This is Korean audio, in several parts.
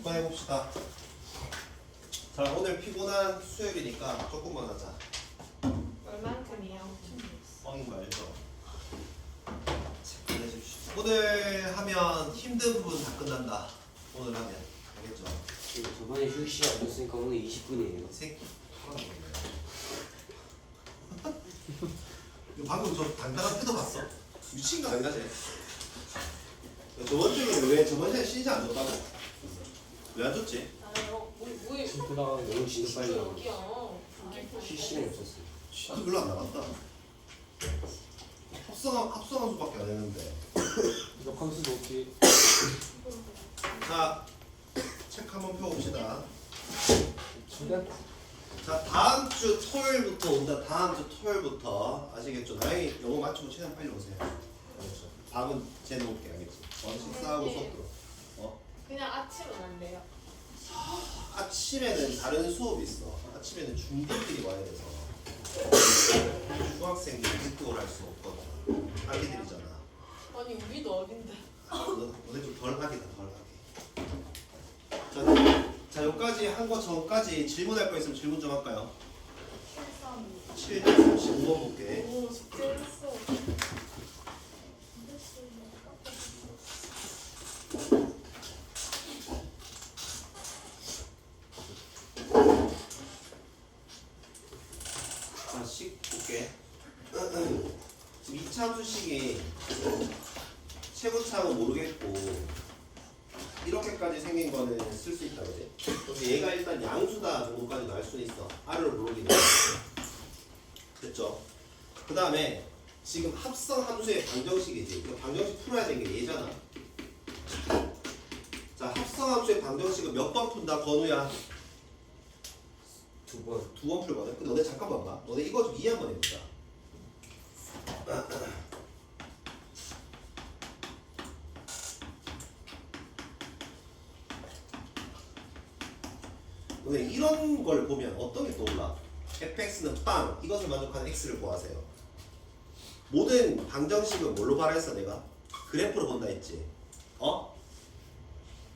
6번 해봅시다. 자, 오늘 피곤한 수요일이니까 조금만 하자. 얼만큼이요? 뻥인 거 알죠? 체크 해주십시오. 오늘 하면 힘든 부분 다 끝난다. 오늘 하면 알겠죠? 저번에 휴식 시간 없었으니까 오늘 20분이에요. 새끼 방금 저 당당한 뜯어봤어? 미친 거 아닌가 쟤? 저번 주에는 왜 저번 시간에 신지 안 줬다고? 왜 안 줬지? 아요. 뭐 친구랑 너무 진도 빨리 나와. 여기요. 휴식 시간이 없었어요. 진짜 별로 안 나갔다. 합성한 수밖에 안 했는데. 역함 수도 없지. 자, 책 한번 펴봅시다. 시간? 자, 다음 주 토요일부터 온다. 다음 주 토요일부터 아시겠죠? 나영이 영어 맞추고 최대한 빨리 오세요. 알겠죠? 밥은 제 놓을게 알겠지? 식사하고 수업 들어. 그냥 아침은 안 돼요. 아침에는 다른 수업이 있어. 아침에는 중딩들이 와야 돼서 중학생들이 늦게 오라 할 수 없거든. 아기들이잖아. 아니 우리도 어린데. 너네 좀 덜 하기다, 덜 하기. 자, 여기까지 한 거 전까지 질문할 거 있으면 질문 좀 할까요? 735번 볼게. 오 숙제했어. 자, 식 볼게. 지금 2차 함수식이 최고차은 모르겠고 이렇게까지 생긴 거는 쓸 수 있다 그지? 그래서 얘가 일단 양수다 정도까지 날 수는 있어. R을 모르긴 해. 됐죠? 그 다음에 지금 합성 함수의 방정식이지. 그 방정식 풀어야 되는 게 얘잖아. 자, 합성 함수의 방정식은 몇 번 푼다 건우야? 2번. 2번 풀거든. 근데 너네 잠깐만 봐. 너네 이거 좀 이해 한번 해보자. 너네 이런 걸 보면 어떤 게 떠올라? fx는 빵, 이것을 만족하는 x를 구하세요. 모든 방정식은 뭘로 발휘했어 내가? 그래프로 본다 했지.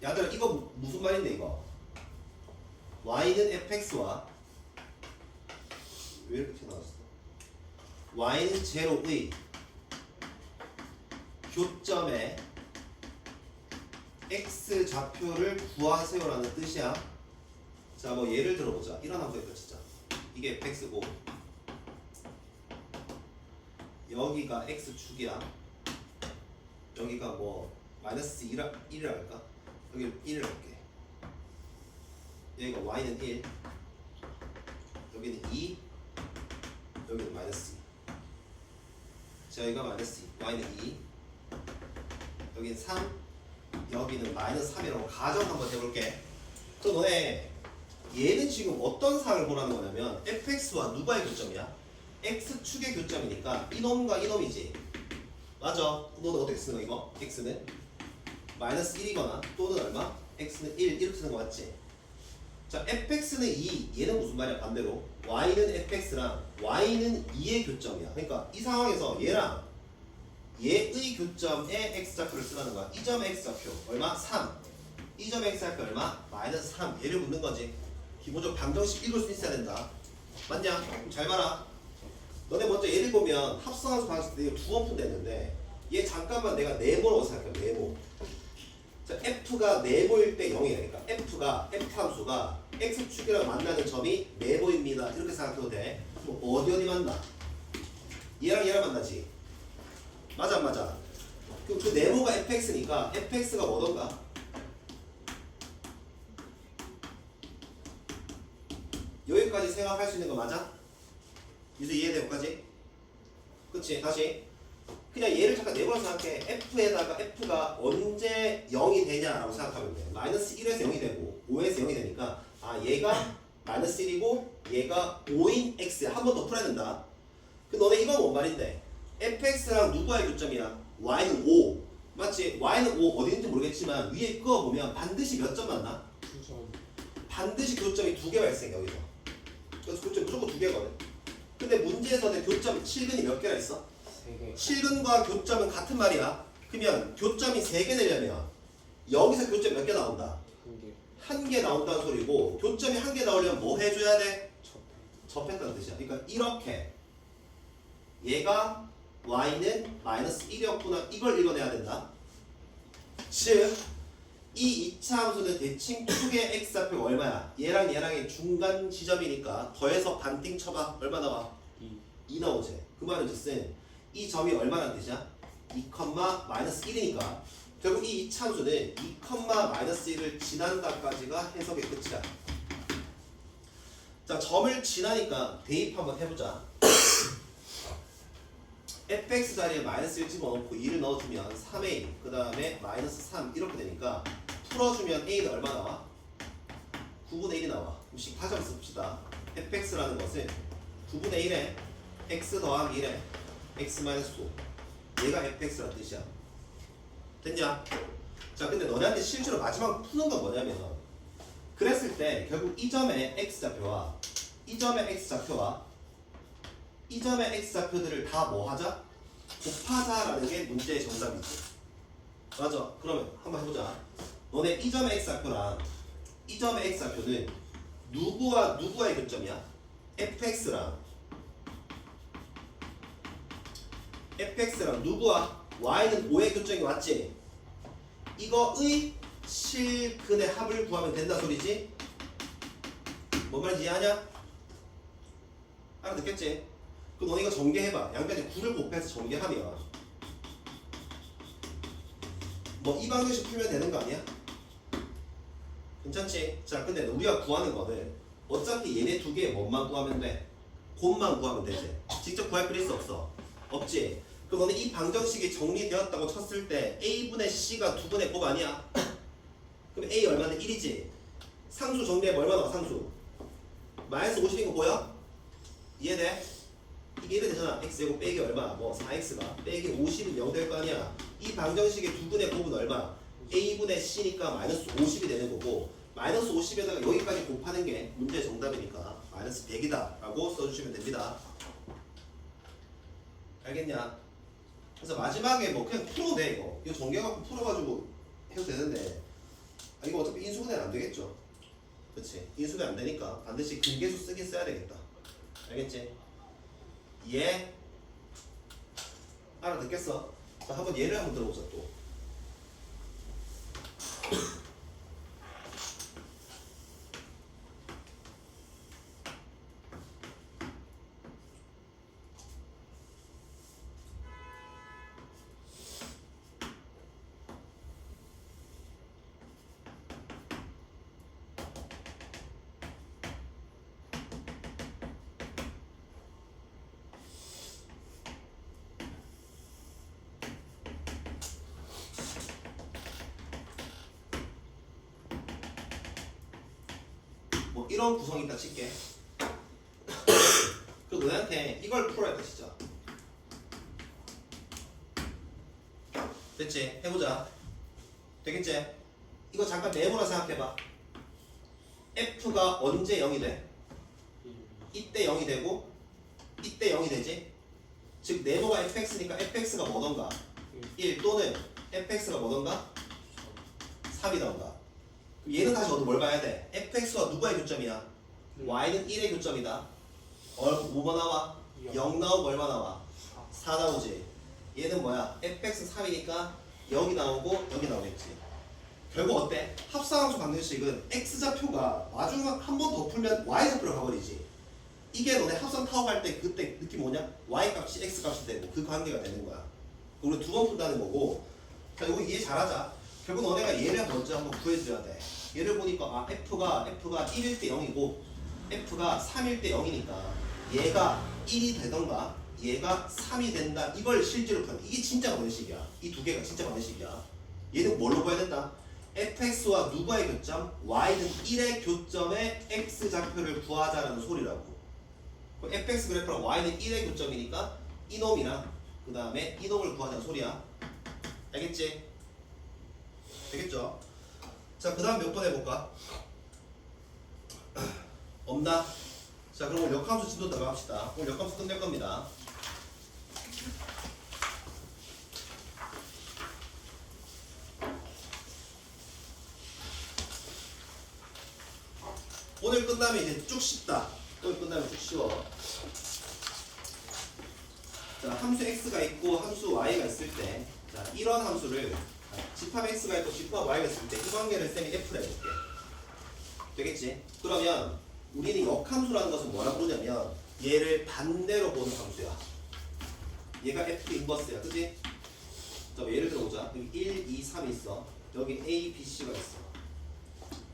야들아 이거 무슨 말인데 이거? y는 fx와 왜 이렇게 튀어나왔어? y는 제로의 교점에 x 좌표를 구하세요라는 뜻이야. 자, 뭐 예를 들어보자. 이런 함수가 진짜 이게 fx고 여기가 x축이야. 여기가 뭐 마이너스 1이라 할까? 여기 1을 할게. 여기가 y는 1, 여기는 2, 여기는 마이너스 2. 자, 여기가 마이너스 2, y는 2, 여기는 3, 여기는 마이너스 3이라고 가정 한번 해볼게. 또 너네 얘는 지금 어떤 사항을 보라는 거냐면 fx와 누가의 교점이야? x축의 교점이니까 이놈과 이놈이지. 맞아. 너는 어떻게 쓰는 거 이거? x는 마이너스 1이거나 또는 얼마? x는 1 이렇게 쓰는 거 맞지? 자, fx는 2, 얘는 무슨 말이야? 반대로 y는 fx랑 y는 2의 교점이야. 그러니까 이 상황에서 얘랑 얘의 교점에 x좌표를 쓰라는 거야. 이 점의 x좌표 얼마? 3. 이 점의 x좌표 얼마? 마이너스 3. 얘를 묻는 거지. 기본적으로 방정식 읽을 수 있어야 된다. 맞냐? 그럼 잘 봐라. 너네 먼저 예를 보면 합성함수 방식 때 이거 2번 푼다 했는데 얘 잠깐만 내가 네모라고 생각해. 네모. 자, f가 네모일 때 0이야. 그러니까 f가 f 함수가 x축이랑 만나는 점이 네모입니다. 이렇게 생각해도 돼. 그럼 어디 만나? 얘랑 얘랑 만나지. 맞아 안 맞아? 그럼 그 네모가 fx니까 fx가 뭐던가? 여기까지 생각할 수 있는 거 맞아? 유수 이해돼 여기까지? 그치? 다시 그냥 얘를 잠깐 네모로 생각해. f에다가 f가 언제 0이 되냐라고 생각하면 돼. 마이너스 1에서 0이 되고 5에서 0이 되니까 아 얘가 마이너스 1이고 얘가 5인 x야. 한 번 더 풀어야 된다. 그 너네 이건 뭔 말인데 fx랑 누구의 교점이야? y는 5 맞지? y는 5 어디 있는지 모르겠지만 위에 그거 보면 반드시 몇 점 만나? 2점. 반드시 교점이 2개 발생 여기서. 그래서 교점 무조건 2개거든. 근데 문제에서는 교점 실근이 몇 개나 있어? 3개. 실근과 교점은 같은 말이야. 그러면 교점이 3개 되려면 여기서 교점 몇 개 나온다? 1개. 한 개 나온다는 소리고 교점이 한 개 나오려면 뭐 해줘야 돼? 접했다는 뜻이야. 그러니까 이렇게 얘가 y는 마이너스 1이었구나 이걸 읽어내야 된다. 즉 이 2차 함수는 대칭 2의 x좌표가 얼마야? 얘랑 얘랑의 중간 지점이니까 더해서 반띵 쳐봐. 얼마 나와? 2 나오지. 그 말은 즉슨 이 점이 얼마란 뜻이야? 2, 마이너스 1이니까 결국 이 2차 함수는 2, 마이너스 1을 지난다까지가 해석의 끝이야. 자, 점을 지나니까 대입 한번 해보자. fx 자리에 마이너스 1 집어넣고 2를 넣어주면 3a 그 다음에 마이너스 3 이렇게 되니까 풀어주면 a는 얼마 나와? 9분의 1이 나와. 그럼 다시 한번 씁시다. fx라는 것은 9분의 1에 x 더하기 1에 x 마이너스 5 얘가 fx라는 뜻이야. 됐냐? 자, 근데 너네한테 실제로 마지막 푸는 건 뭐냐면 그랬을 때 결국 이 점의 x좌표와 이 점의 x좌표와 이 점의 x좌표들을 다 뭐 하자? 곱하자라는 게 문제의 정답이지. 맞아. 그러면 한번 해보자. 너네 이 점의 x좌표랑 이 점의 x좌표는 누구와 누구의 교점이야? fx랑 누구와 y는 5의 교점이 맞지? 이거의 실근의 합을 구하면 된다 소리지? 뭔 말인지 이해하냐? 알아듣겠지? 그럼 너네 이거 전개해봐. 양변에 9를 곱해서 전개하면 뭐 이 방정식 풀면 되는 거 아니야? 괜찮지? 자, 근데 우리가 구하는 거는 어차피 얘네 두 개의 뭐만 구하면 돼? 곱만 구하면 되지. 직접 구할 필요 있어 없어? 없지? 그럼 너네 이 방정식이 정리되었다고 쳤을 때 a분의 c가 2분의 곱 아니야? 그럼 a 얼마인데? 1이지? 상수 정리해봐. 얼마 나와 상수? 마이너스 50인 거 보여? 이해돼? 이게 1이 되잖아. x제곱 빼기 얼마? 뭐 4x가 빼기 50은 0 될 거 아니야. 이 방정식의 2분의 곱은 얼마? a분의 c니까 마이너스 50이 되는 거고 마이너스 50에다가 여기까지 곱하는 게 문제의 정답이니까 마이너스 100이다 라고 써주시면 됩니다. 알겠냐? 그래서 마지막에 뭐 그냥 풀어도 돼. 이거 전개갖고 풀어가지고 해도 되는데 이거 어차피 인수분해는 안 되겠죠. 그치? 인수분해 안 되니까 반드시 근계수 쓰긴 써야 되겠다. 알겠지? 예? 알아듣겠어? 자, 한번 예를 한번 들어보자 또. 뭐 이런 구성이 있다 칠게. 그 너네한테 이걸 풀어야 돼 진짜. 됐지? 해보자. 되겠지? 이거 잠깐 네모라 생각해봐. f가 언제 0이 돼? 이때 0이 되고 이때 0이 되지? 즉 네모가 fx니까 fx가 뭐던가 1 또는 fx가 뭐던가 3이던가. 얘는 다시 어디 뭘 봐야 돼? fx와 누구의 교점이야? y는 1의 교점이다. 뭐가 나와? 0 나오고 얼마 나와? 4 나오지. 얘는 뭐야? fx 3이니까 여기 나오고 여기 나오겠지. 결국 어때? 합성함수 방정식은 x좌표가 마지막 한 번 더 풀면 y좌표로 가버리지. 이게 너네 합성 타업할 때 그때 느낌 뭐냐? y값이 x값이 되고 그 관계가 되는 거야. 우리 두 번 푼다는 거고. 자, 이거 이해 잘하자. 결국 너네가 얘를 먼저 한번 구해줘야 돼. 얘를 보니까 f가 1일 때 0이고 f가 3일 때 0이니까 얘가 1이 되던가 얘가 3이 된다. 이걸 실제로 푸는 이게 진짜 방정식이야. 이 두 개가 진짜 방정식이야. 얘는 뭘로 봐야 된다? fx와 누구의 교점? y는 1의 교점의 x좌표를 구하자라는 소리라고. fx 그래프랑 y는 1의 교점이니까 이놈이랑 그 다음에 이놈을 구하자는 소리야. 알겠지? 되겠죠? 자, 그 다음 몇 번 해볼까? 없나? 자, 그럼 오늘 역함수 진도 들어갑시다. 오늘 역함수 끝낼 겁니다. 오늘 끝나면 이제 쭉 쉽다. 오늘 끝나면 쭉 쉬워. 자, 함수 x가 있고 함수 y가 있을 때, 자, 이런 함수를 집합 x가 있고 집합 y가 있을 때 이 관계를 쌤이 f로 해볼게. 되겠지? 그러면 우리는 역함수라는 것은 뭐라 부르냐면 얘를 반대로 보는 함수야. 얘가 f 인버스야, 그지? 자, 뭐 예를 들어보자. 여기 1, 2, 3이 있어. 여기 a, b, c가 있어.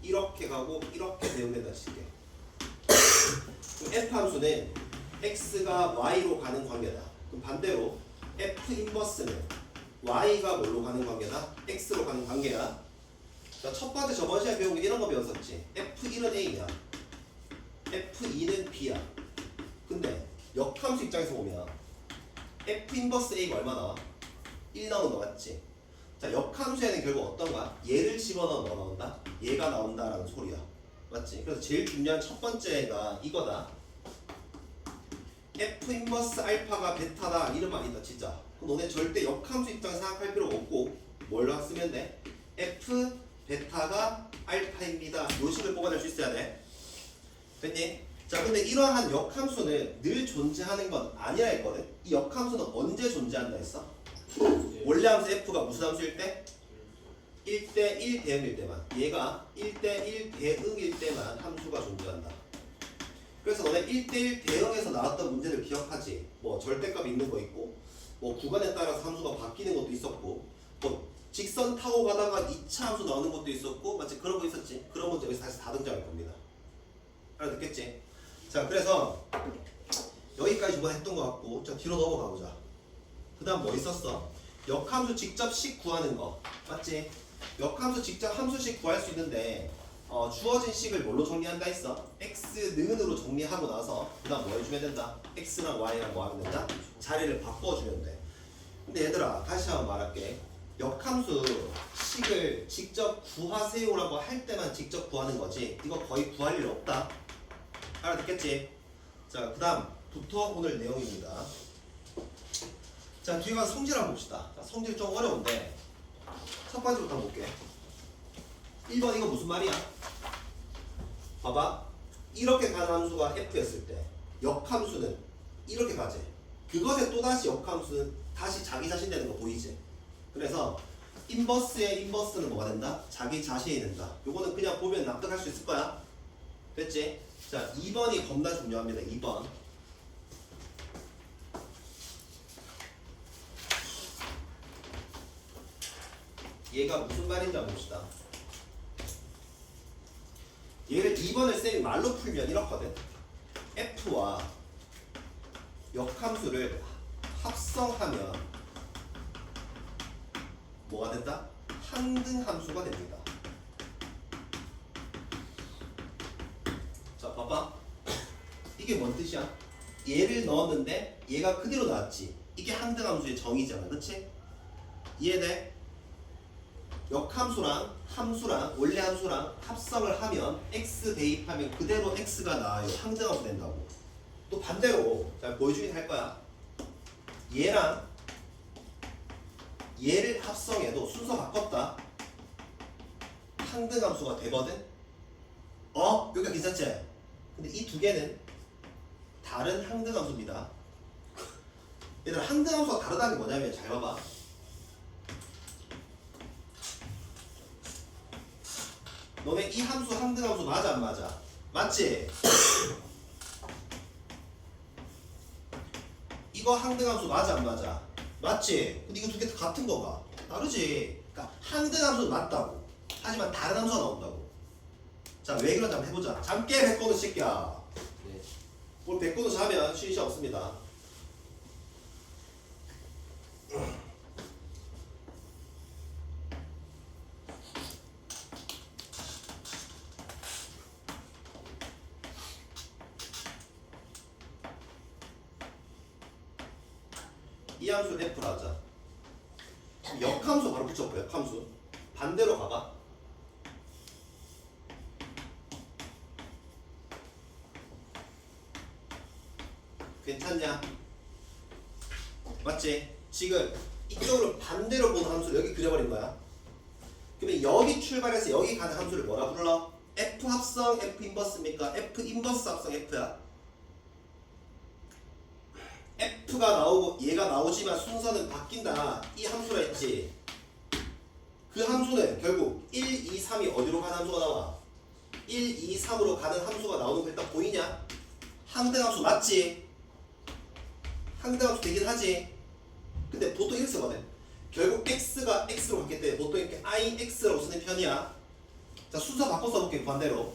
이렇게 가고 이렇게 대응된다 칠게. 그럼 f 함수는 x가 y로 가는 관계다. 그럼 반대로 f 인버스는 y가 뭘로 가는 관계다? x로 가는 관계야. 자, 첫 번째 저번 시간에 배운 게 이런 거 배웠었지. f1은 a냐, f2는 b야. 근데 역함수 입장에서 보면 f 인버스 a가 얼마 나와? 1 나오는 거 맞지? 자, 역함수에는 결국 어떤 거야? 얘를 집어넣으면 뭐 나온다? 얘가 나온다라는 소리야. 맞지? 그래서 제일 중요한 첫 번째가 이거다. f 인버스 알파가 베타다 이런 말이 있다 진짜. 그럼 너네 절대 역함수 입장에서 생각할 필요가 없고 뭘로 쓰면 돼? f 베타가 알파입니다. 요 식을 뽑아낼 수 있어야 돼. 됐니? 자, 근데 이러한 역함수는 늘 존재하는 건 아니라 했거든. 이 역함수는 언제 존재한다 했어? 원래 함수 f가 무슨 함수일 때? 1대1 대응일 때만. 얘가 1대1 대응일 때만 함수가 존재한다. 그래서 너네 1대1 대응에서 나왔던 문제들 기억하지? 뭐 절대값 있는 거 있고, 뭐 구간에 따라서 함수가 바뀌는 것도 있었고, 뭐 직선 타고 가다가 2차 함수 나오는 것도 있었고, 맞지? 그런 거 있었지? 그런 문제 여기서 다시 다 등장할 겁니다. 알아듣겠지? 자, 그래서 여기까지 이번에 했던 것 같고, 자, 뒤로 넘어가 보자. 그 다음 뭐 있었어? 역함수 직접 식 구하는 거 맞지? 역함수 직접 함수식 구할 수 있는데 주어진 식을 뭘로 정리한다 했어? x는으로 정리하고 나서 그 다음 뭐 해주면 된다? x랑 y랑 뭐 하면 된다? 자리를 바꿔주면 돼. 근데 얘들아 다시 한번 말할게. 역함수 식을 직접 구하세요라고 할 때만 직접 구하는 거지 이거 거의 구할 일 없다. 알아듣겠지? 자, 그 다음부터 오늘 내용입니다. 자, 뒤에 가서 성질 한번 봅시다. 자, 성질 좀 어려운데 첫 번째부터 한번 볼게. 1번 이거 무슨 말이야? 봐봐. 이렇게 가는 함수가 f였을 때 역함수는 이렇게 가지. 그것에 또다시 역함수는 다시 자기 자신 되는 거 보이지? 그래서 인버스의 인버스는 뭐가 된다? 자기 자신이 된다. 요거는 그냥 보면 납득할 수 있을 거야. 됐지? 자, 2번이 겁나 중요합니다. 2번. 얘가 무슨 말인지 한번 봅시다. 얘를 2번을 쌤이 말로 풀면 이렇거든. f와 역함수를 합성하면 뭐가 된다? 항등함수가 됩니다. 자, 봐봐. 이게 뭔 뜻이야? 얘를 넣었는데 얘가 그대로 나왔지. 이게 항등함수의 정의잖아. 그치? 이해돼? 역함수랑 함수랑 원래 함수랑 합성을 하면 x 대입하면 그대로 x가 나와요. 항등함수 된다고. 또 반대로 자, 보여주긴 할 거야. 얘랑 얘를 합성해도 순서 바꿨다. 항등함수가 되거든. 여기가 괜찮지? 근데 이 두 개는 다른 항등함수입니다. 얘들아, 항등함수가 다르다는 게 뭐냐면 잘 봐봐. 너네 이 함수 항등함수 맞아 안 맞아? 맞지? 이거 항등함수 맞아 안 맞아? 맞지? 근데 이거 두 개 다 같은 거가 다르지? 그러니까 항등함수는 맞다고. 하지만 다른 함수가 나온다고. 자, 왜 그런지 한번 해보자. 잠깨 백코드 새끼야. 네. 오늘 백코드 자면 쉬는 시간 없습니다. 이 함수 f라 하자. 역함수 바로 붙여볼까? 역함수 반대로 가봐. 괜찮냐? 맞지? 지금 이쪽으로 반대로 보는 함수를 여기 그려버린 거야. 그러면 여기 출발해서 여기 가는 함수를 뭐라 불러? F 합성 F 인버스입니까? F 인버스 합성 F야. F가 나오고 얘가 나오지만 순서는 바뀐다. 이 함수라 했지. 그 함수는 결국 1, 2, 3이 어디로 가는 함수가 나와? 1, 2, 3으로 가는 함수가 나오는 거 일단 보이냐? 항등함수 맞지? 항등함수 되긴 하지. 근데 보통 이렇게 쓰거든. 결국 x가 x로 갔기 때문에 보통 이렇게 ix라고 쓰는 편이야. 자, 순서 바꿔 써볼게. 반대로.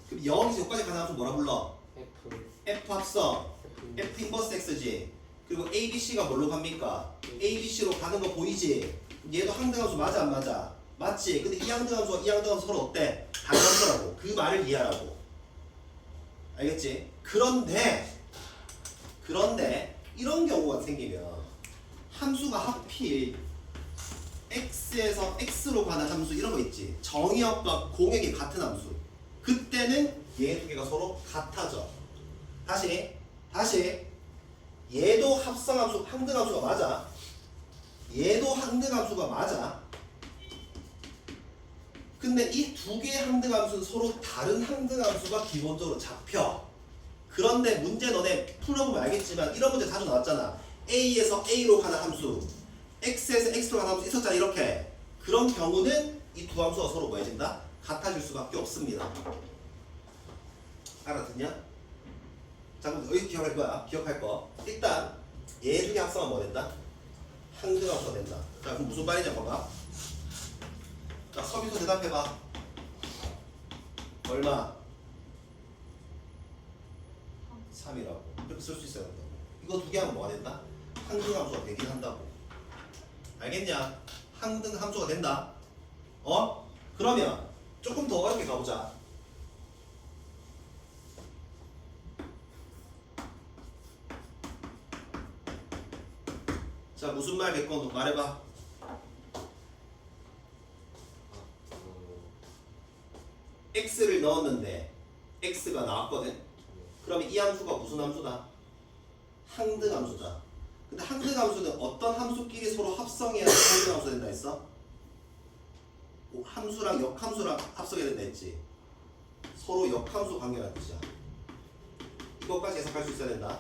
그럼 여기서 여기까지 가는 함수 뭐라 불러? F F 합성 F F 인버스 X지. 그리고 A, B, C가 뭘로 갑니까? A, B, C로 가는 거 보이지? 얘도 항등함수 맞아 안 맞아? 맞지? 근데 이 항등함수와 이 항등함수 서로 어때? 다른 함수라고. 그 말을 이해하라고. 알겠지? 그런데 이런 경우가 생기면 함수가 하필 X에서 X로 가는 함수 이런 거 있지? 정의역과 공역이 같은 함수. 그때는 얘 두 개가 서로 같아져. 다시 얘도 합성함수 항등함수가 맞아. 얘도 항등함수가 맞아. 근데 이 두 개의 항등함수는 서로 다른 항등함수가 기본적으로 잡혀. 그런데 문제 너네 풀어보면 알겠지만 이런 문제 자주 나왔잖아. A에서 A로 가는 함수, X에서 X로 가는 함수 있었잖아. 이렇게. 그런 경우는 이 두 함수가 서로 뭐 해진다? 같아질 수밖에 없습니다. 알아듣냐? 자, 그럼 여기 기억할 거야. 기억할 거. 일단 얘 두 개 합성하면 뭐 된다? 항등함수가 된다. 자, 그럼 무슨 말이냐 봐봐. 자, 서비스 대답해봐. 얼마? 3이라고. 이렇게 쓸 수 있어야 된다고. 이거 두 개 하면 뭐가 된다? 항등함수가 되긴 한다고. 알겠냐? 항등함수가 된다. 그러면 조금 더 어렵게 가보자. 자, 무슨 말 몇 건 말해봐. x를 넣었는데 x가 나왔거든. 그러면 이 함수가 무슨 함수다? 항등함수다. 근데 항등함수는 어떤 함수끼리 서로 합성해야 항등함수 된다 했어? 함수랑 역함수랑 합성해야 된다 했지. 서로 역함수 관계라는 뜻이야. 이것까지 해석할 수 있어야 된다.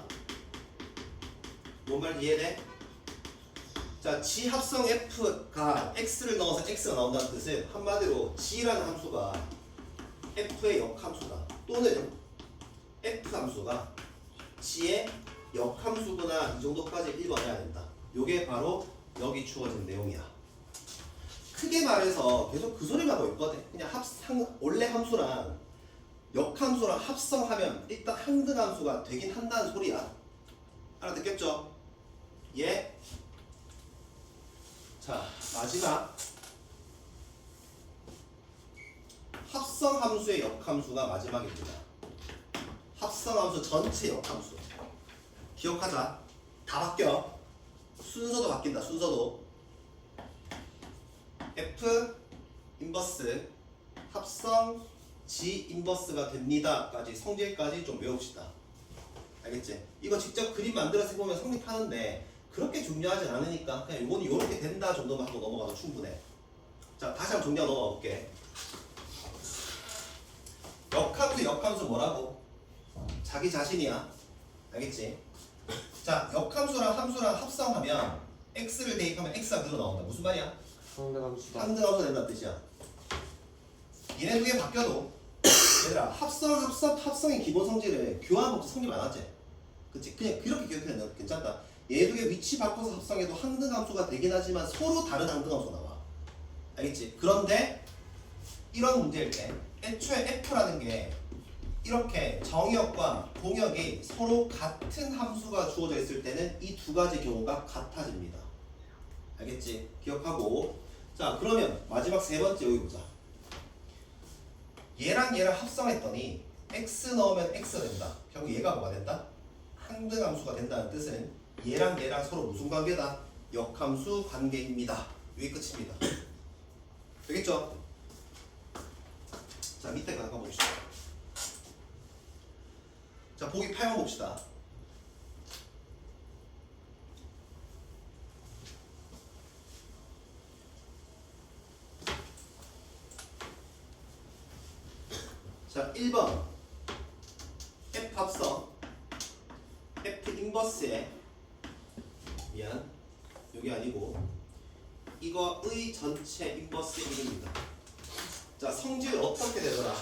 뭔 말인지 이해돼? 자, G 합성 F가 X를 넣어서 X가 나온다는 뜻은 한마디로 G라는 함수가 F의 역함수다. 또는 F 함수가 G의 역함수구나. 이 정도까지 읽어내야 된다. 요게 바로 여기 주어진 내용이야. 크게 말해서 계속 그 소리만 하고 있거든. 그냥 원래 함수랑 역함수랑 합성하면 일단 항등함수가 되긴 한다는 소리야. 알아듣겠죠? 예. 자, 마지막 합성함수의 역함수가 마지막입니다. 합성함수 전체 역함수 기억하자. 다 바뀌어. 순서도 바뀐다. 순서도 F 인버스 합성 G 인버스가 됩니다 까지 성질까지 좀 외웁시다. 알겠지? 이거 직접 그림 만들어서 해보면 성립하는데 그렇게 중요하진 않으니까 그냥 이거는 이렇게 된다 정도만 하고 넘어가도 충분해. 자, 다시 한번 정리하고 넘어가 볼게. 역함수 뭐라고? 자기 자신이야. 알겠지? 자, 역함수랑 함수랑 합성하면 x를 대입하면 x가 그대로 나온다. 무슨 말이야? 항등함수다. 항등함수가 된다는 뜻이야. 얘네 두 개 바뀌어도 얘들아 합성의 기본 성질을 교환법칙 성립 안 하지? 그치? 그냥 그렇게 기억해도 괜찮다. 얘 두 개 위치 바꿔서 합성해도 항등함수가 되긴 하지만 서로 다른 항등함수가 나와. 알겠지? 그런데 이런 문제일 때 애초에 F라는 게 이렇게 정의역과 공역이 서로 같은 함수가 주어져 있을 때는 이 두 가지 경우가 같아집니다. 알겠지? 기억하고. 자, 그러면 마지막 세 번째 여기 보자. 얘랑 얘랑 합성했더니 x 넣으면 x가 된다. 결국 얘가 뭐가 된다? 항등함수가 된다는 뜻은 얘랑 얘랑 서로 무슨 관계다? 역함수 관계입니다. 여기 끝입니다. 되겠죠? 자 밑에 잠깐 봅시다. 자 보기 8번 봅시다. 자 1번 F 합성 F 인버스에 미안 여기 아니고 이거의 전체 인버스 1입니다. 자 성질 어떻게 되더라?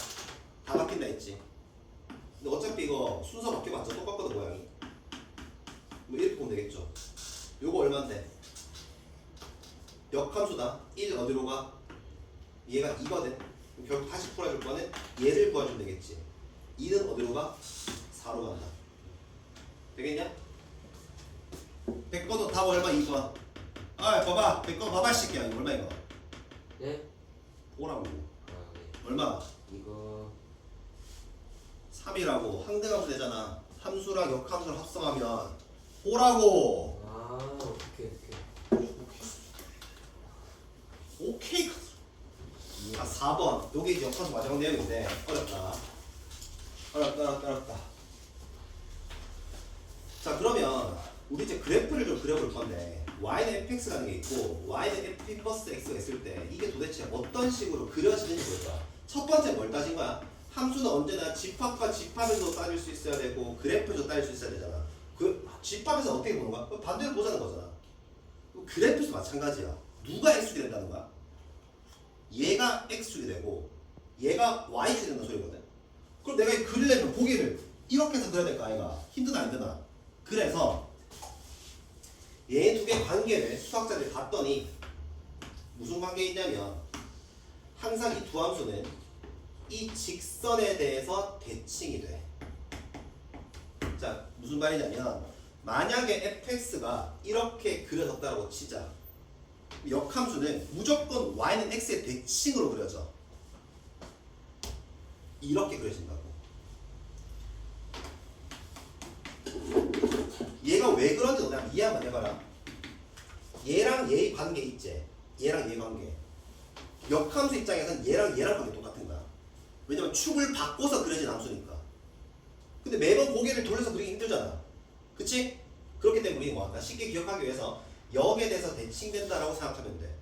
다 바뀐다 했지. 근데 어차피 이거 순서 바뀌어봤자 똑같거든 모양이. 뭐 이렇게 보면 되겠죠. 요거 얼만데? 역함수다. 1 어디로 가? 얘가 2거든. 결국 다시 풀어줄 거는 얘를 구해주면 되겠지. 2는 어디로 가? 4로 간다. 되겠냐? 100번도 답 얼마 2번. 아 봐봐 100번 봐봐 시끼야. 이거 얼마 이거? 네? 5라고. 아, 네. 얼마? 이거 3이라고 항등함수 되잖아. 함수랑 역함수를 합성하면 5라고. 아, 오케이. 오케이. 자 4번 여기 이제 역함수 마지막 내용인데 어렵다. 자 그러면 우리 이제 그래프를 좀 그려볼 건데 y는 fx라는 게 있고 y는 f 인버스 x가 있을 때 이게 도대체 어떤 식으로 그려지는지 볼 거야. 첫 번째 뭘 따진 거야? 함수는 언제나 집합과 집합에서 따질 수 있어야 되고 그래프에서 따질 수 있어야 되잖아. 그 집합에서 어떻게 보는 거야? 반대로 보자는 거잖아. 그래프에서 마찬가지야. 누가 x축이 된다는 거야? 얘가 x축이 되고 얘가 y축이 된다는 소리거든. 그럼 내가 이 그리려면 보기를 이렇게 해서 그려야 될 거 아이가? 힘드나 안 힘드나? 그래서 얘 두 개 관계를 수학자들이 봤더니 무슨 관계 있냐면 항상 이 두 함수는 이 직선에 대해서 대칭이 돼. 자 무슨 말이냐면 만약에 fx가 이렇게 그려졌다고 치자. 역함수는 무조건 y는 x의 대칭으로 그려져. 이렇게 그려진다고. 얘가 왜 그런지 너네 이해 한번 해봐라. 얘랑 얘의 관계 있지. 얘랑 얘 관계. 역함수 입장에서는 얘랑 관계 똑같은 거야. 왜냐면 축을 바꿔서 그려진 함수니까. 근데 매번 고개를 돌려서 그리기 힘들잖아. 그치? 그렇기 때문에 우리는 뭐 쉽게 기억하기 위해서 역에 대해서 대칭된다라고 생각하면 돼.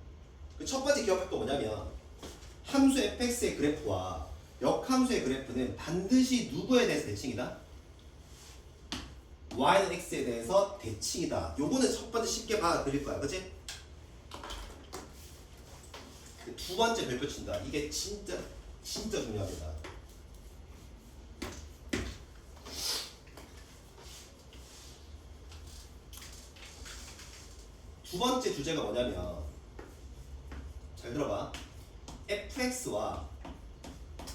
그 첫 번째 기억할 거 뭐냐면 함수 fx의 그래프와 역함수의 그래프는 반드시 누구에 대해서 대칭이다? y는 x에 대해서 대칭이다. 요거는 첫 번째 쉽게 받아들일 거야. 그치? 두 번째 별표 친다. 이게 진짜 중요합니다. 두 번째 주제가 뭐냐면 잘 들어봐. fx와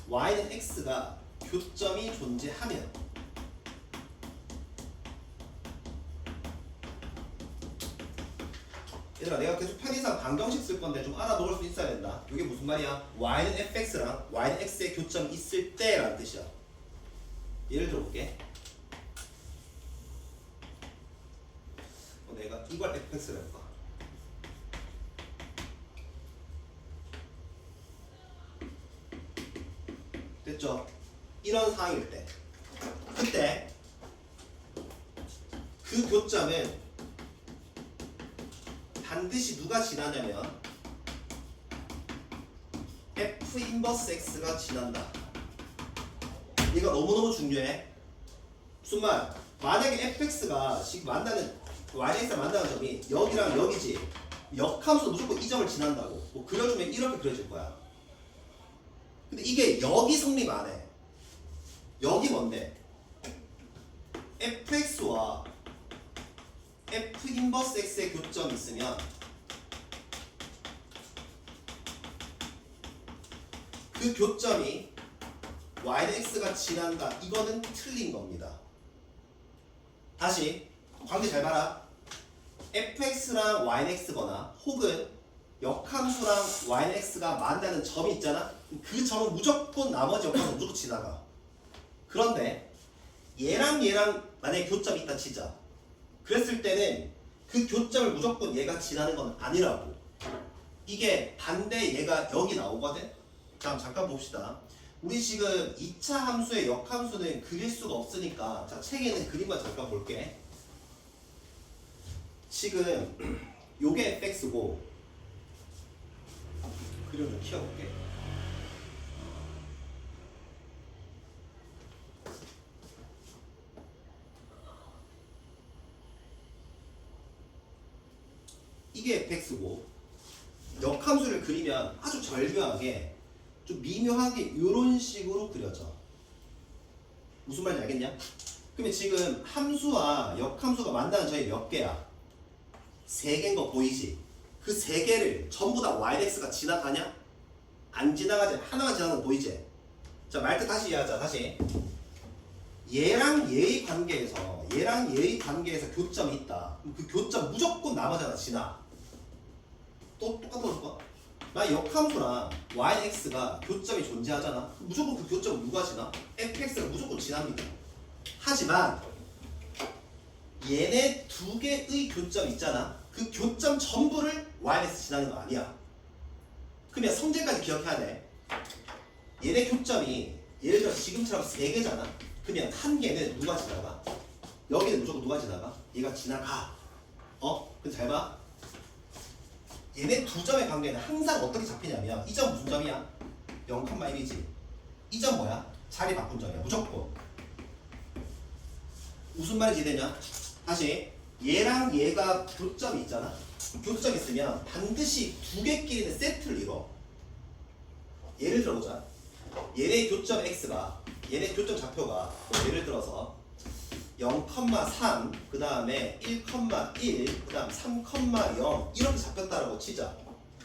y는 x가 교점이 존재하면 얘들아 내가 계속 편의상 방정식 쓸 건데 좀 알아먹을 수 있어야 된다. 이게 무슨 말이야? y는 fx랑 y는 x의 교점이 있을 때 라는 뜻이야. 예를 들어볼게. 내가 이걸 fx를 해볼까? 됐죠? 이런 상황일 때 그때 그 교점은 반드시 누가 지나냐면 f 인버스 x가 지난다. 이거 너무너무 중요해. 무슨 말? 만약에 fx가 지금 만나는 yx가 만나는 점이 여기랑 여기지. 역함수 무조건 이 점을 지난다고. 뭐 그려주면 이렇게 그려질 거야. 근데 이게 여기 성립 안 해. 여기 뭔데? fx와 f 인버스 x의 교점이 있으면 그 교점이 y는 x가 지난다. 이거는 틀린 겁니다. 다시 관계 잘 봐라. fx랑 y는 x거나 혹은 역함수랑 y는 x가 만나는 점이 있잖아. 그 점은 무조건 나머지 역함수 무조건 지나가. 그런데 얘랑 만약에 교점이 있다 치자. 그랬을 때는 그 교점을 무조건 얘가 지나는 건 아니라고. 이게 반대 얘가 여기 나오거든. 자 잠깐 봅시다. 우리 지금 2차 함수의 역함수는 그릴 수가 없으니까 자 책에 있는 그림만 잠깐 볼게. 지금 요게 fx고 그림 좀 키워볼게. 이게 fx고 역함수를 그리면 아주 절묘하게 좀 미묘하게 이런 식으로 그려져. 무슨 말인지 알겠냐? 그러면 지금 함수와 역함수가 만나는 저희 몇 개야? 3개인 거 보이지? 그 3개를 전부 다 yx가 지나가냐? 안 지나가지. 하나만 지나가는 거 보이지? 자, 말뜻 다시 이해하자. 다시. 얘랑 얘의 관계에서 교점이 있다. 그럼 그 교점 무조건 나머지 하나 지나. 또 똑같은 거 줄까? 나 역함수랑 yx가 교점이 존재하잖아. 무조건 그 교점은 누가 지나? fx가 무조건 지납니다. 하지만 얘네 두 개의 교점 있잖아. 그 교점 전부를 yx 지나는 거 아니야. 그러면 성질까지 기억해야 돼. 얘네 교점이 예를 들어 지금처럼 3개잖아. 그러면 한 개는 누가 지나가? 여기는 무조건 누가 지나가? 얘가 지나가. 근데 잘 봐. 얘네 두 점의 관계는 항상 어떻게 잡히냐면 이 점 무슨 점이야? 0,1이지. 이 점 뭐야? 자리 바꾼 점이야. 무조건. 무슨 말인지 이해되냐? 다시 얘랑 얘가 교점이 있잖아. 교점이 있으면 반드시 두 개끼리는 세트를 이뤄. 예를 들어보자. 얘네 교점 x가 얘네 교점 좌표가 예를 들어서 0,3 그 다음에 1,1 그 다음 3,0 이렇게 잡혔다라고 치자.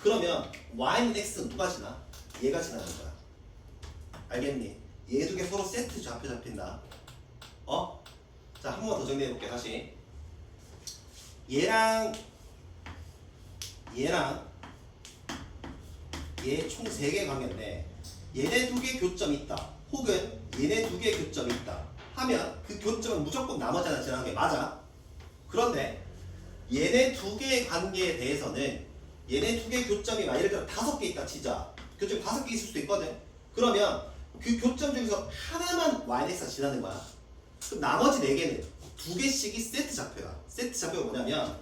그러면 y는 x는 누가 지나? 얘가 지나는 거야. 알겠니? 얘 두 개 서로 세트 좌표 잡힌다. 자, 한 번 더 정리해볼게. 다시 얘랑 얘 총 3개 관계인데 얘네 두 개 교점이 있다. 혹은 얘네 두 개 교점이 있다. 하면 그 교점은 무조건 나머지 하나 지나가는 게 맞아. 그런데 얘네 두 개의 관계에 대해서는 얘네 두 개의 교점이 예를 들어 5개 있다 치자. 교점이 5개 있을 수도 있거든. 그러면 그 교점 중에서 하나만 yx가 지나는 거야. 그럼 나머지 4개는 2개씩이 세트 좌표야. 세트 좌표가 뭐냐면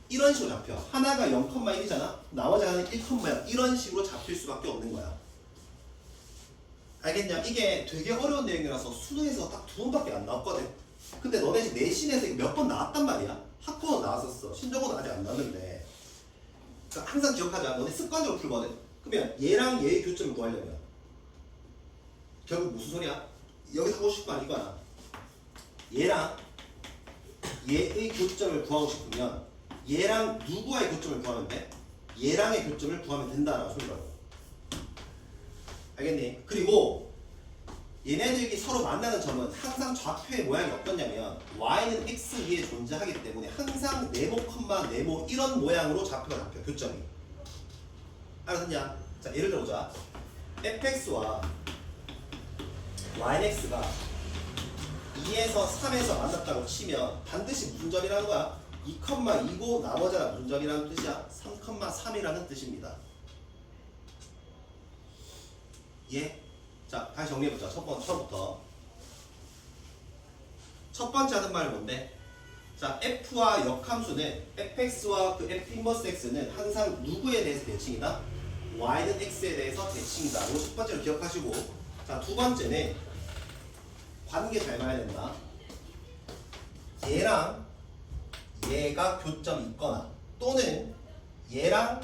이런 식으로 잡혀. 하나가 0,1이잖아. 나머지 하나는 1,0 이런 식으로 잡힐 수밖에 없는 거야. 알겠냐? 이게 되게 어려운 내용이라서 수능에서 딱 2번밖에 안 나왔거든. 근데 너네 지금 내신에서 몇 번 나왔단 말이야. 학부모 나왔었어. 신정호는 아직 안 나왔는데. 그러니까 항상 기억하자. 너네 습관적으로 풀거든. 그러면 얘랑 얘의 교점을 구하려면 결국 무슨 소리야? 여기서 하고 싶은 거 아니거나 얘랑 얘의 교점을 구하고 싶으면 얘랑 누구와의 교점을 구하면 돼? 얘랑의 교점을 구하면 된다라고 소리라고. 알겠니? 그리고 얘네들이 서로 만나는 점은 항상 좌표의 모양이 어떻냐면 y는 x 위에 존재하기 때문에 항상 네모, 네모 이런 모양으로 좌표가 잡혀. 교점이. 알았냐? 자, 예를 들어보자. fx와 yx가 2에서 3에서 만났다고 치면 반드시 무슨 점이라는 거야? 2,2고 나머지가 무슨 점이라는 뜻이야? 3,3이라는 뜻입니다. 예? 자, 다시 정리해보자. 처음부터. 첫 번째 하는 말은 뭔데? 자, f와 역함수는 fx와 그 f 인버스 x는 항상 누구에 대해서 대칭이다? y는 x에 대해서 대칭이다. 이거 첫 번째로 기억하시고, 자, 두 번째는 관계 잘 봐야 된다. 얘랑 얘가 교점이 있거나 또는 얘랑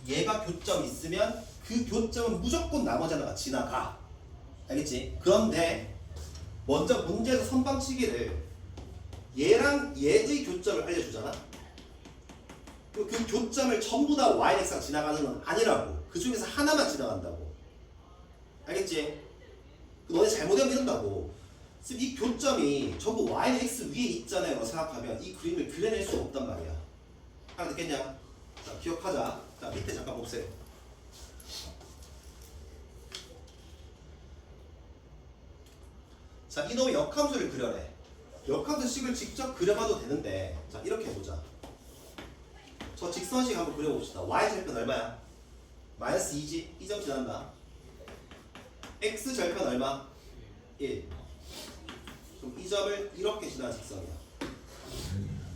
얘가 교점이 있으면 그 교점은 무조건 나머지 하나가 지나가. 알겠지? 그런데 먼저 문제에서 선방치기를 얘랑 얘의 교점을 알려주잖아. 그 교점을 전부 다 yx가 지나가는 건 아니라고. 그 중에서 하나만 지나간다고. 알겠지? 너네 잘못하면 이런다고. 이 교점이 전부 yx 위에 있잖아요 라고 생각하면 이 그림을 그려낼 수 없단 말이야. 알겠겠냐? 자, 기억하자. 자, 밑에 잠깐 보세요. 자, 이놈의 역함수를 그려래. 역함수 식을 직접 그려봐도 되는데, 자, 이렇게 해보자. 저 직선식 한번 그려봅시다. y절편 얼마야? 마이너스 2지? 이 점 지난다. x 절편 얼마? 1. 그럼 이 점을 이렇게 지나는 직선이야.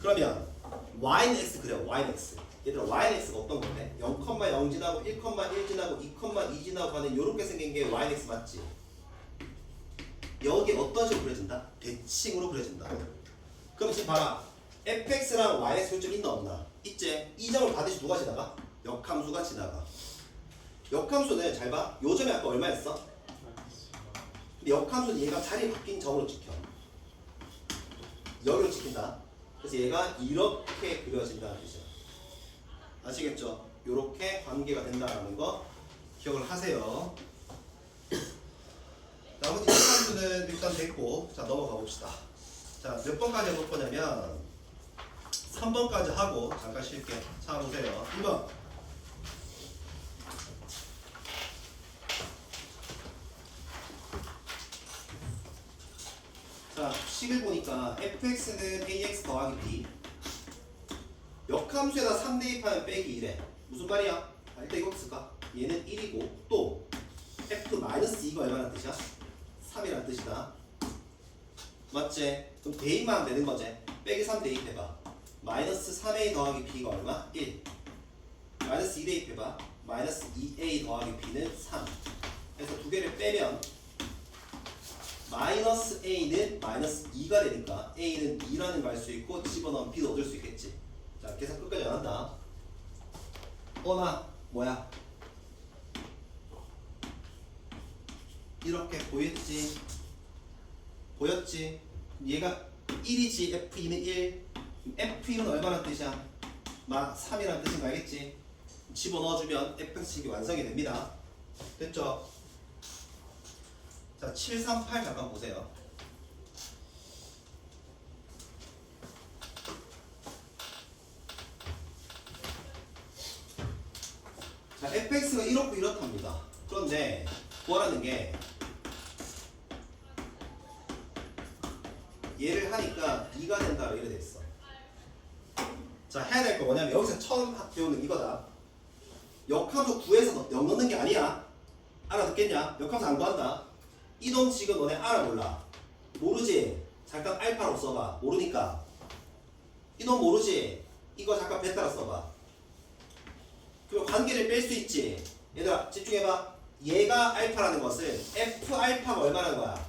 그러면 y는 x 그려. y는 x. 얘들아 y는 x가 어떤 건데? 0,0 지나고 1,1 지나고 2,2 지나고 가는 이렇게 생긴 게 y는 x 맞지? 여기 어떤 식으로 그려진다? 대칭으로 그려진다. 그럼 지금 봐라. fx랑 yx 교점 있나 없나? 있지? 이 점을 반드시 누가 지나가? 역함수가 지나가. 역함수는 잘 봐. 요 점이 아까 얼마였어? 근데 역함수는 얘가 자리 바뀐 점으로 찍혀. 여기로 찍힌다. 그래서 얘가 이렇게 그려진다는 뜻이야. 아시겠죠? 요렇게 관계가 된다는 거 기억을 하세요. 나머지 역함수는 일단 됐고, 자 넘어가 봅시다. 자 몇 번까지 해볼 거냐면 3번까지 하고 잠깐 쉴게. 자 보세요. 1번. 자 식을 보니까 fx는 ax 더하기 b. 역함수에다 3 대입하면 빼기 1에 무슨 말이야? 일단 이거 쓸까? 얘는 1이고 또 f-2가 얼마나 뜻이야? 3이라는 뜻이다. 맞지? 그럼 대입만 하면 되는 거지. 빼기 3 대입해봐. 마이너스 3a 더하기 b가 얼마? 1. 마이너스 2 대입해봐. 마이너스 2a 더하기 b는 3. 그래서 두 개를 빼면 마이너스 a는 마이너스 2가 되니까 a는 2라는 걸 알 수 있고 집어넣으면 b도 얻을 수 있겠지. 자 계산 끝까지 안 한다. 나 뭐야? 이렇게 보였지? 보였지? 얘가 1이지. f2는 1. f2는 얼마나 뜻이야? 막 3이라는 뜻인 거 알겠지? 집어넣어주면 fx식이 완성이 됩니다. 됐죠? 자 738 잠깐 보세요. 자 fx가 이렇고 이렇답니다. 그런데 구하라는 게 얘를 하니까 2가 된다 이렇게 됐어. 자 해야 될 거 뭐냐면 여기서 처음 배우는 이거다. 역함수 구해서 0 넣는 게 아니야. 알아듣겠냐? 역함수 안 구한다. 이놈 지금 너네 알아 몰라? 모르지? 잠깐 알파로 써봐. 모르니까. 이놈 모르지? 이거 잠깐 베타로 써봐. 그리고 관계를 뺄 수 있지. 얘들아 집중해봐. 얘가 알파라는 것은 f 알파가 얼마라는 거야?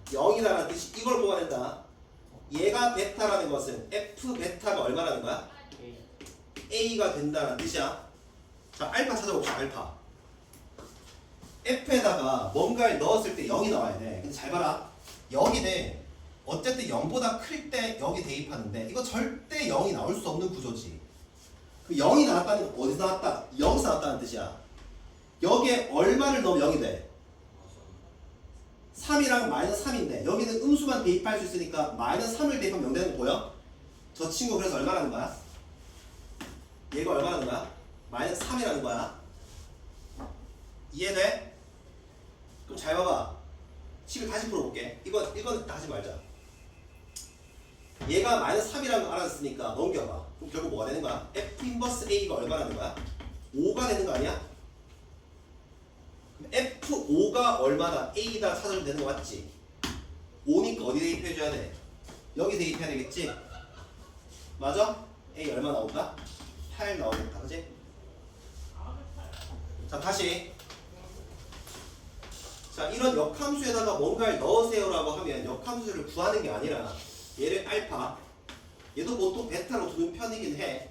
0이라는 뜻이 이걸 뽑아낸다. 얘가 베타라는 것은 f 베타가 얼마라는 거야? a가 된다는 뜻이야. 자 알파 찾아봅시다. 알파 f에다가 뭔가를 넣었을 때 0이 나와야 돼. 근데 잘 봐라. 여기는 어쨌든 0보다 클 때 여기 대입하는데 이거 절대 0이 나올 수 없는 구조지. 그 0이 나왔다는 건 어디서 나왔다? 여기서 나왔다는 뜻이야. 여기에 얼마를 넣으면 0이 돼? 3이랑 마이너스 3인데 여기는 음수만 대입할 수 있으니까 마이너스 3을 대입하면 0 되는 거 보여? 저 친구 그래서 얼마라는 거야? 얘가 얼마라는 거야? 마이너스 3이라는 거야. 이해돼? 그럼 잘 봐봐. 식을 다시 풀어볼게. 이건 다 하지 말자. 얘가 마이너스 3이라는 거 알았으니까 넘겨봐. 그럼 결국 뭐가 되는 거야? f 인버스 a가 얼마라는 거야? 5가 되는 거 아니야? 그럼 f5가 얼마다 a다 찾아주면 되는 거 맞지? 5니까 어디 대입해줘야 돼? 여기 대입해야 되겠지? 맞아? a 얼마 나온다? 8 나오겠다. 그치? 자 다시. 자 이런 역함수에다가 뭔가를 넣으세요라고 하면 역함수를 구하는 게 아니라 얘를 알파, 얘도 보통 베타로 두는 편이긴 해.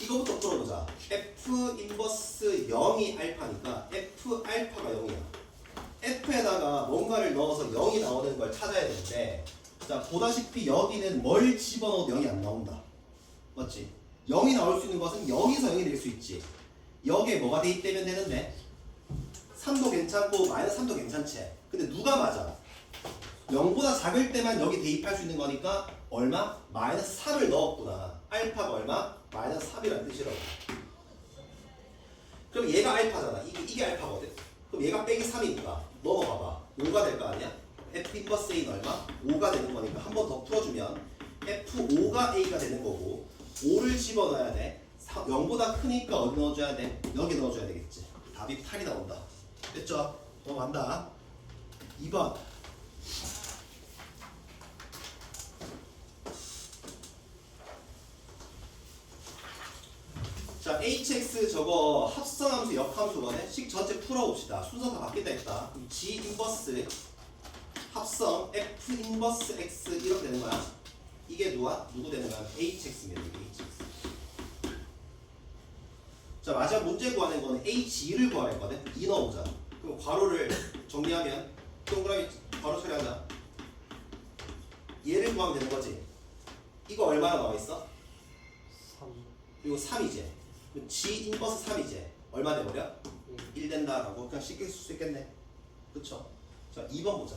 이거부터 풀어보자. f 인버스 0이 알파니까 f 알파가 0이야. f에다가 뭔가를 넣어서 0이 나오는 걸 찾아야 되는데, 자 보다시피 여기는 뭘 집어넣어도 0이 안 나온다. 맞지? 0이 나올 수 있는 것은 여기서 0이 될 수 있지. 여기에 뭐가 대입되면 되는데 3도 괜찮고 마이너스 3도 괜찮지. 근데 누가 맞아? 0보다 작을 때만 여기 대입할 수 있는 거니까 얼마? 마이너스 3을 넣었구나. 알파가 얼마? 마이너스 3이라는 뜻이라고. 그럼 얘가 알파잖아. 이게 알파거든. 그럼 얘가 빼기 3이니까 넘어가봐. 5가 될 거 아니야? f 인버스 a는 얼마? 5가 되는 거니까 한 번 더 풀어주면 f5가 a가 되는 거고 5를 집어넣어야 돼. 0보다 크니까 어디 넣어줘야 돼? 여기 넣어줘야 되겠지. 답이 8이 나온다. 됐죠? 넘어간다. 2번. 자, hx 저거 합성함수 역함수거든. 식 전체 풀어봅시다. 순서가 바뀌다 했다. 그럼 g 인버스 합성 f 인버스 x 이렇게 되는 거야. 이게 누구 되는 거야? hx입니다. 이게 hx. 자, 마지막 문제 구하는 거는 h2를 구하라 했거든. 2 넣어보자. 그럼 괄호를 정리하면 동그라미 괄호 처리하자. 얘를 구하면 되는 거지. 이거 얼마나 나와 있어? 3 그리고 3이제. g 인버스 3이제. 얼마 돼버려? 1 된다라고 그냥 쉽게 쓸 수 있겠네. 그쵸? 자, 2번 보자.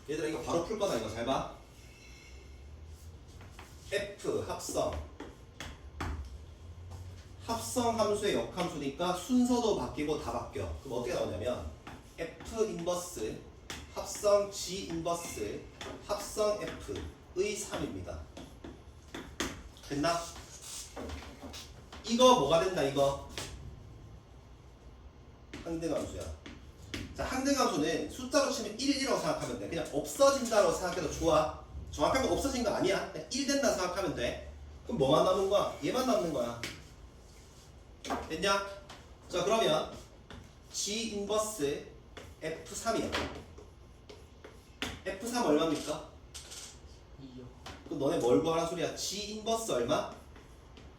얘들아 이거 바로 풀 거다. 이거 잘 봐. f 합성 함수의 역함수니까 순서도 바뀌고 다 바뀌어. 그럼 어떻게 나오냐면 f 인버스 합성 g 인버스 합성 f의 3입니다. 됐나? 이거 뭐가 된다 이거? 항등함수야. 자, 항등함수는 숫자로 치면 1이라고 생각하면 돼. 그냥 없어진다고 생각해도 좋아. 정확한 건 없어진 거 아니야. 그냥 1 된다 생각하면 돼. 그럼 뭐만 남는 거야? 얘만 남는 거야. 됐냐? 자, 그러면 G 인버스 F3이야. F3 얼마입니까? 2요. 그럼 너네 뭘 구하라는 소리야? G 인버스 얼마?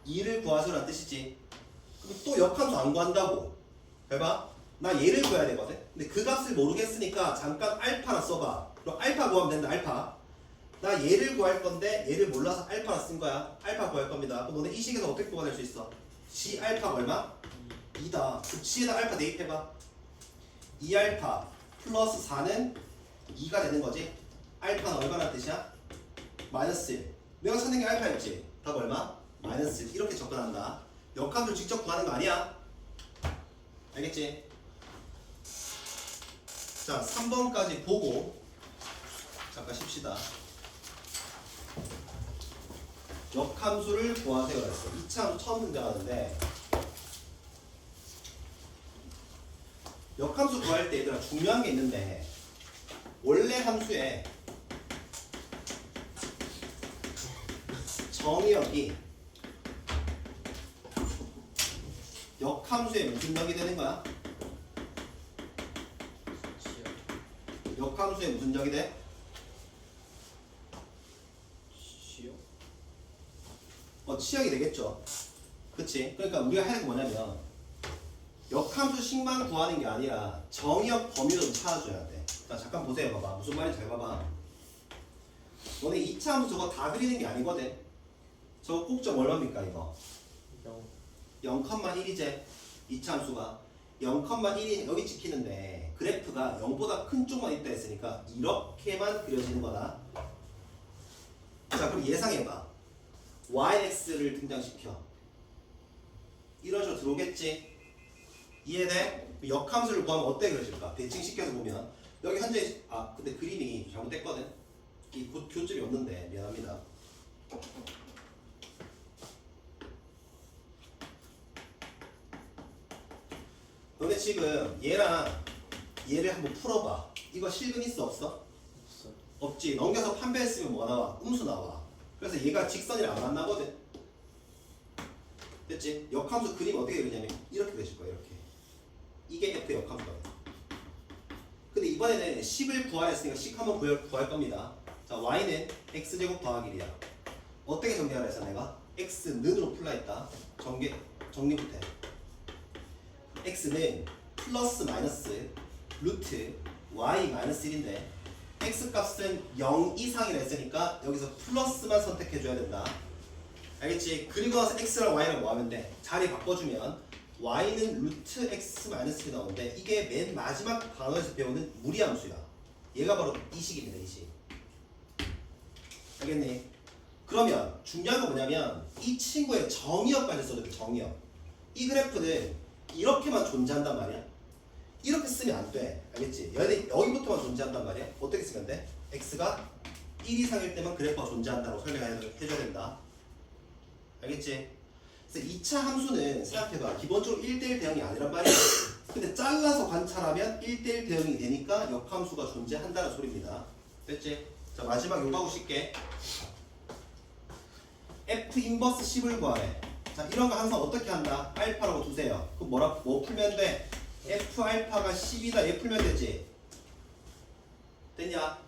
2를 구하소라는 뜻이지. 그럼 또 역함수 안 구한다고. 해봐. 나 얘를 구해야 되거든. 근데 그 값을 모르겠으니까 잠깐 알파나 써봐. 그럼 알파 구하면 된다. 알파. 나 얘를 구할 건데 얘를 몰라서 알파나 쓴 거야. 알파 구할 겁니다. 그럼 너네 이 식에서 어떻게 구해낼 수 있어? G 알파가 얼마? 2다. 그럼 G에다 알파 대입해봐. 2알파 플러스 4는 2가 되는 거지. 알파는 얼마나 뜻이야? 마이너스 1. 내가 찾는 게 알파였지. 답 얼마? 마이너스 1. 이렇게 접근한다. 역함수를 직접 구하는 거 아니야. 알겠지? 자, 3번까지 보고 잠깐 쉽시다. 역함수를 구하세요 그랬어. 2차 함수 처음 등장하는데 역함수 구할 때 얘들아 중요한 게 있는데 원래 함수에 정의역이 역함수의 무슨 역이 되는 거야? 역함수의 무슨 역이 돼? 치역이 되겠죠. 그치? 그러니까 우리가 해야 할 게 뭐냐면 역함수식만 구하는 게 아니라 정의역 범위도 좀 찾아줘야 돼. 자, 잠깐 보세요. 봐봐. 무슨 말인지 잘 봐봐. 너네 2차 함수 저거 다 그리는 게 아니거든. 저거 꼭점 얼마입니까 이거? 0,1이제 2차 함수가 0,1이 여기 찍히는데 그래프가 0보다 큰 쪽만 있다 했으니까 이렇게만 그려지는 거다. 자, 그럼 예상해봐. YX를 등장시켜. 이런 식으로 들어오겠지? 이해돼? 역함수를 구하면 어떻게 그려질까? 대칭시켜서 보면 여기 현재 근데 그림이 잘못됐거든? 이 교점이 없는데 미안합니다. 너네 지금 얘랑 얘를 한번 풀어봐. 이거 실근 있어 없어? 없지. 넘겨서 판별했으면 뭐 나와? 음수 나와. 그래서 얘가 직선이랑 안 만나거든. 됐지? 역함수 그림 어떻게 그리냐면 이렇게 그려질 거야. 이렇게. 이게 F 역함수거든. 근데 이번에는 10을 구하라 했으니까 10 한번 구할 겁니다. 자, y는 x제곱 더하기 1이야. 어떻게 정리하라 했어 내가? x는으로 풀라 했다. 정리부터 해. x는 플러스 마이너스 루트 y 마이너스 1인데 x 값은 0 이상이라 했으니까 여기서 플러스만 선택해줘야 된다. 알겠지? 그리고 나서 x랑 y랑 뭐 하면 돼? 자리 바꿔주면 y는 루트 x 마이너스 1이 나오는데 이게 맨 마지막 단어에서 배우는 무리함수야. 얘가 바로 이 식입니다. 이 식. 알겠니? 그러면 중요한 건 뭐냐면 이 친구의 정의역까지 써줄게. 정의역. 이 그래프는 이렇게만 존재한단 말이야. 이렇게 쓰면 안 돼. 알겠지? 여기부터만 존재한단 말이야. 어떻게 쓰면 돼? x가 1 이상일 때만 그래프가 존재한다고 설명해줘야 된다. 알겠지? 그래서 2차 함수는 생각해봐. 기본적으로 1대1 대응이 아니란 말이야. 근데 잘라서 관찰하면 1대1 대응이 되니까 역함수가 존재한다는 소리입니다. 됐지? 자, 마지막 요거 하고 쉽게. F 인버스 10을 구하래. 자, 이런 거 항상 어떻게 한다? 알파라고 두세요. 그럼 뭐 풀면 돼? F 알파가 10이다. 얘 풀면 되지? 됐냐?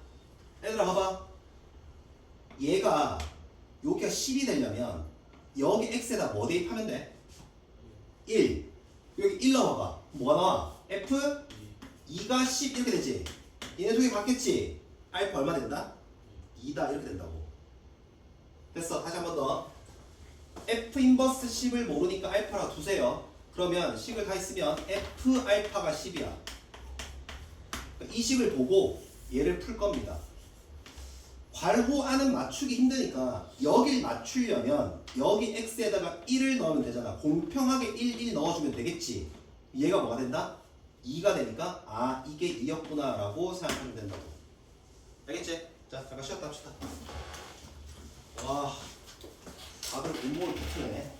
얘들아 봐봐. 얘가 여기가 10이 되려면 여기 x에다 뭐 대입하면 돼? 1. 여기 1 넣어봐. 뭐가 나와? F 2가 10 이렇게 되지? 얘네 두개 같겠지? 알파 얼마 된다? 2다 이렇게 된다고. 됐어. 다시 한 번 더. F 인버스 10을 모르니까 알파라 두세요. 그러면 식을 다 있으면 F 알파가 10이야. 이 식을 보고 얘를 풀 겁니다. 괄호안은 맞추기 힘드니까 여길 맞추려면 여기 x에다가 1을 넣으면 되잖아. 공평하게 1 넣어주면 되겠지. 얘가 뭐가 된다? 2가 되니까 아 이게 2였구나 라고 생각하면 된다고. 알겠지? 자 잠깐 쉬었다 합시다. 와 다들 공부를 못하네.